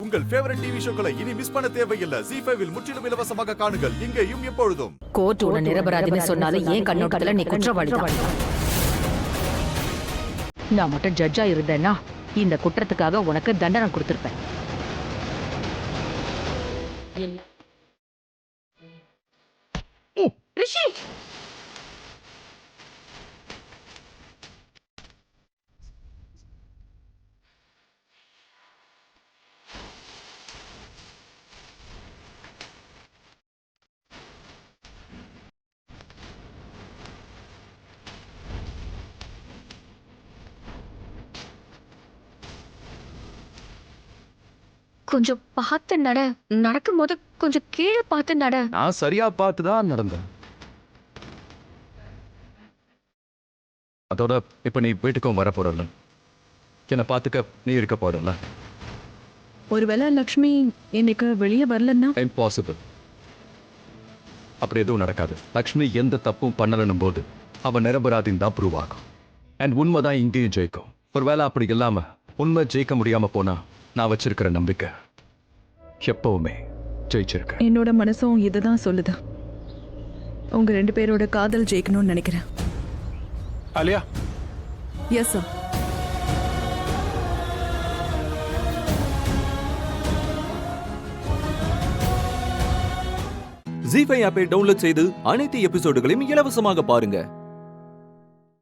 உங்கள் favourite TV ஷோக்களை இனி miss பண்ண தேவையில்லை. ZEE5 இல் முற்றிலும் இலவசமாக காணுங்கள். இங்கேயும் எப்பொழுதும். கோர்ட் உன்னை நிரபராதின்னு சொன்னாலும் ஏன் கண்ணோட்டத்துல நீ குற்றவாளி தான். நான் மட்டும் ஜட்ஜா இருந்தேன்னா இந்த குற்றத்துக்காக உனக்கு தண்டனை கொடுத்திருப்பேன். ரிஷி, கொஞ்சம் பார்த்து நடக்கும்போது கொஞ்சம் கீழே பார்த்து நட. நான் சரியா பார்த்து தான் நடந்தேன். அதோட இப்ப நீ வீட்டுக்கும் வர போறல, என்னை பார்த்துக்க நீ இருக்க போறல. ஒருவேளை லக்ஷ்மி இன்னைக்கு வெளியே வரலன்னா? இம்பாசிபிள். அப்படி எதுவும் நடக்காது. லக்ஷ்மி எந்த தப்பும் பண்ணலன்னும் போது அவன் நிரபராதின்னு தான் ப்ரூவ் ஆகும். அண்ட் உண்மை தான் இங்கேயும் ஜெயிக்கும். ஒருவேளை அப்படி இல்லாம உண்மை ஜெயிக்க முடியாம போனா நான் வச்சிருக்கிற நம்பிக்கை எப்பவுமே ஜெயிச்சிருக்க. என்னோட மனசும் இதுதான் சொல்லுது. உங்க 2 பேரோட காதல் ஜெயிக்கணும்னு நினைக்கிறேன். Alia, yes sir. ZEE5 ஆப்பை டவுன்லோட் செய்து அனைத்து எபிசோடுகளையும் இலவசமாக பாருங்க.